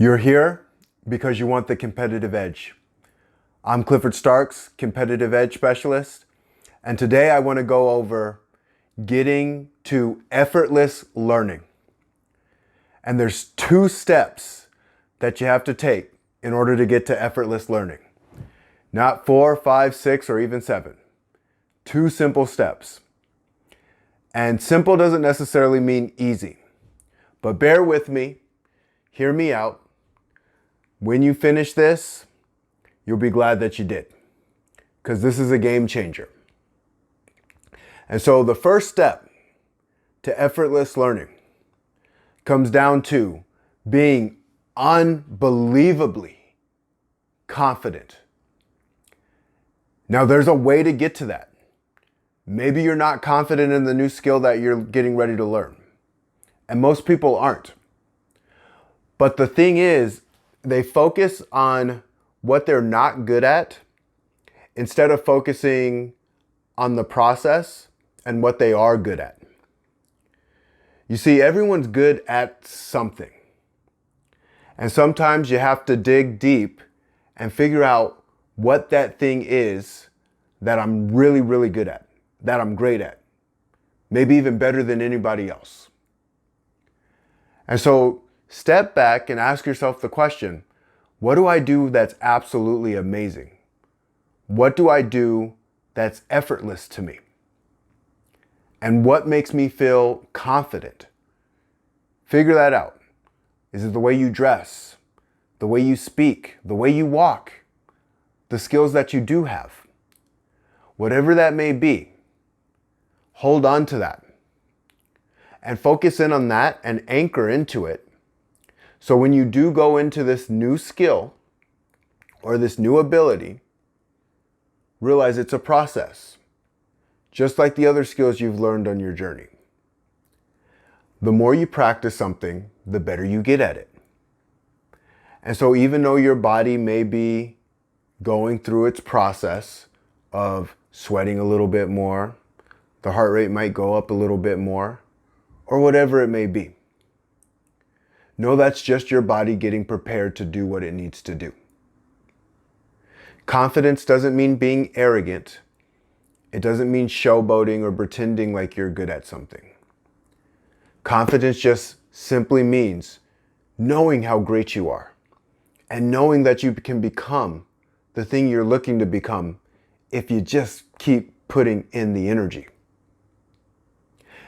You're here because you want the competitive edge. I'm Clifford Starks, competitive edge specialist, and today I want to go over getting to effortless learning. And there's 2 steps that you have to take in order to get to effortless learning. Not 4, 5, 6, or even 7. 2 simple steps. And simple doesn't necessarily mean easy, but bear with me, hear me out. When you finish this, you'll be glad that you did, because this is a game changer. And so the first step to effortless learning comes down to being unbelievably confident. Now, there's a way to get to that. Maybe you're not confident in the new skill that you're getting ready to learn. And most people aren't. But the thing is, they focus on what they're not good at instead of focusing on the process and what they are good at. You see, everyone's good at something. And sometimes you have to dig deep and figure out what that thing is that I'm really, really good at, that I'm great at, maybe even better than anybody else. And so step back and ask yourself the question, what do I do that's absolutely amazing? What do I do that's effortless to me? And what makes me feel confident? Figure that out. Is it the way you dress, the way you speak, the way you walk, the skills that you do have? Whatever that may be, hold on to that and focus in on that and anchor into it. So when you do go into this new skill or this new ability, realize it's a process, just like the other skills you've learned on your journey. The more you practice something, the better you get at it. And so even though your body may be going through its process of sweating a little bit more, the heart rate might go up a little bit more, or whatever it may be, know that's just your body getting prepared to do what it needs to do. Confidence doesn't mean being arrogant. It doesn't mean showboating or pretending like you're good at something. Confidence just simply means knowing how great you are and knowing that you can become the thing you're looking to become if you just keep putting in the energy.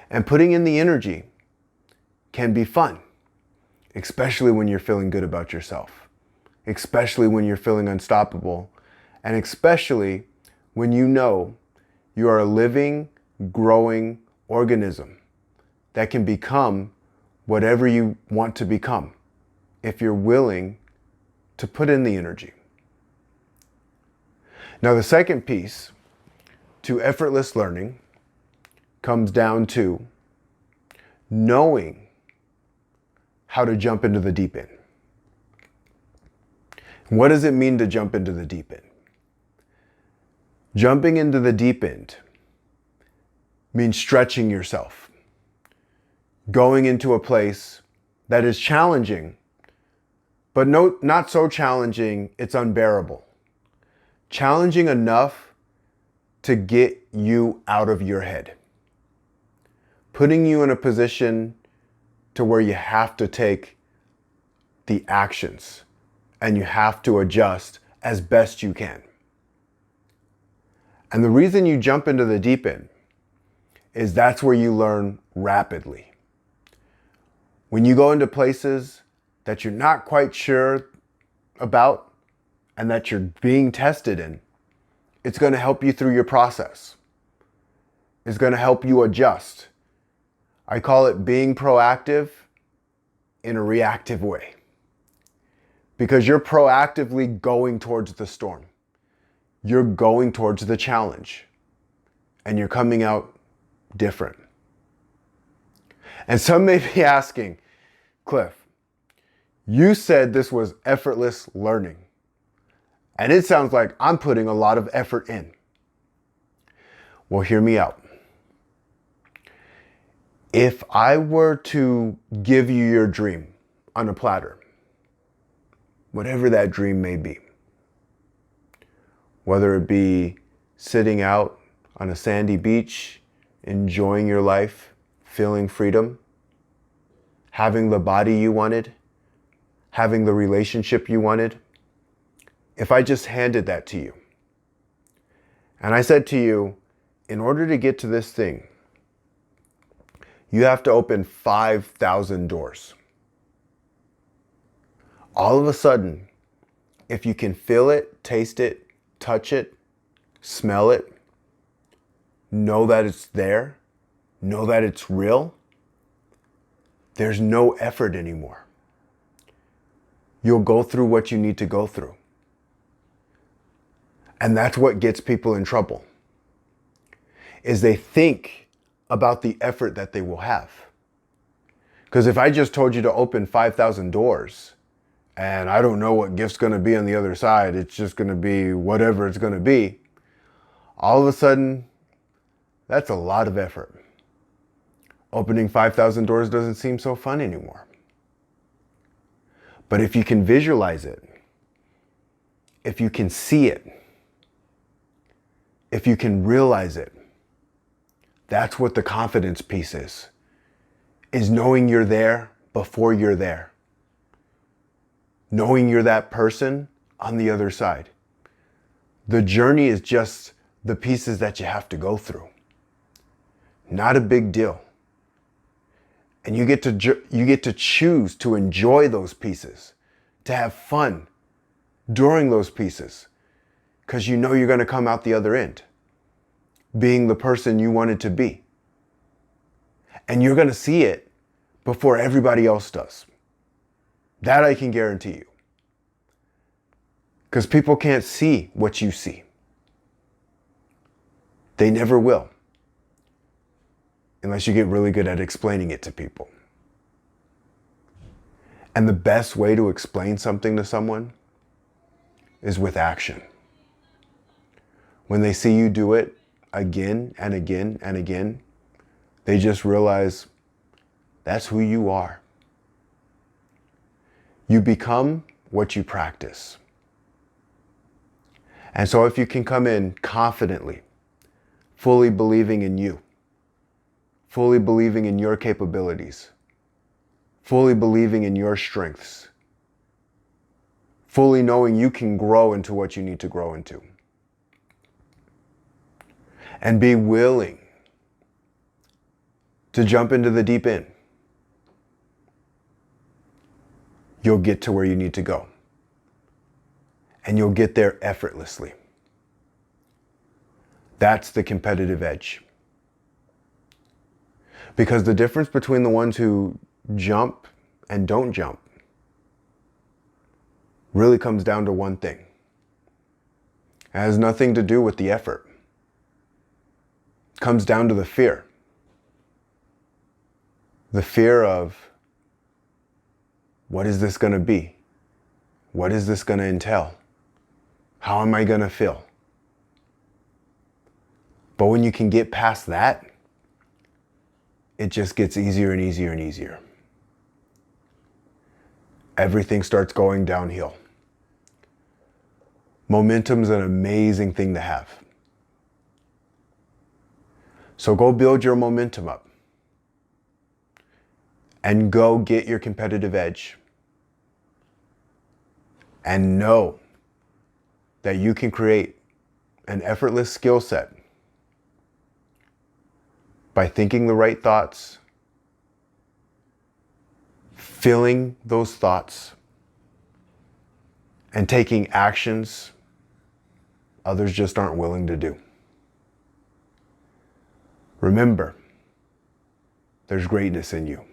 And putting in the energy can be fun, especially when you're feeling good about yourself, especially when you're feeling unstoppable, and especially when you know you are a living, growing organism that can become whatever you want to become if you're willing to put in the energy. Now, the second piece to effortless learning comes down to knowing how to jump into the deep end. What does it mean to jump into the deep end? Jumping into the deep end means stretching yourself, going into a place that is challenging, but not so challenging it's unbearable. Challenging enough to get you out of your head, putting you in a position to where you have to take the actions and you have to adjust as best you can. And the reason you jump into the deep end is that's where you learn rapidly. When you go into places that you're not quite sure about and that you're being tested in, it's going to help you through your process. It's going to help you adjust. I call it being proactive in a reactive way, because you're proactively going towards the storm. You're going towards the challenge and you're coming out different. And some may be asking, Cliff, you said this was effortless learning, and it sounds like I'm putting a lot of effort in. Well, hear me out. If I were to give you your dream on a platter, whatever that dream may be. Whether it be sitting out on a sandy beach, enjoying your life, feeling freedom, having the body you wanted, having the relationship you wanted. If I just handed that to you, and I said to you, in order to get to this thing, you have to open 5,000 doors. All of a sudden, if you can feel it, taste it, touch it, smell it, know that it's there, know that it's real, there's no effort anymore. You'll go through what you need to go through. And that's what gets people in trouble, is they think about the effort that they will have. Because if I just told you to open 5,000 doors, and I don't know what gift's going to be on the other side, it's just going to be whatever it's going to be, all of a sudden, that's a lot of effort. Opening 5,000 doors doesn't seem so fun anymore. But if you can visualize it, if you can see it, if you can realize it, that's what the confidence piece is knowing you're there before you're there. Knowing you're that person on the other side. The journey is just the pieces that you have to go through. Not a big deal. And you get to choose to enjoy those pieces, to have fun during those pieces, because you know you're going to come out the other end being the person you wanted to be. And you're going to see it before everybody else does. That I can guarantee you. Because people can't see what you see. They never will. Unless you get really good at explaining it to people. And the best way to explain something to someone is with action. When they see you do it again and again and again, they just realize that's who you are. You become what you practice. And so if you can come in confidently, fully believing in you, fully believing in your capabilities, fully believing in your strengths, fully knowing you can grow into what you need to grow into, and be willing to jump into the deep end, you'll get to where you need to go. And you'll get there effortlessly. That's the competitive edge. Because the difference between the ones who jump and don't jump really comes down to one thing. It has nothing to do with the effort. It comes down to the fear. The fear of, what is this going to be? What is this going to entail? How am I going to feel? But when you can get past that, it just gets easier and easier and easier. Everything starts going downhill. Momentum's an amazing thing to have. So go build your momentum up. And go get your competitive edge. And know that you can create an effortless skill set by thinking the right thoughts, feeling those thoughts, and taking actions others just aren't willing to do. Remember, there's greatness in you.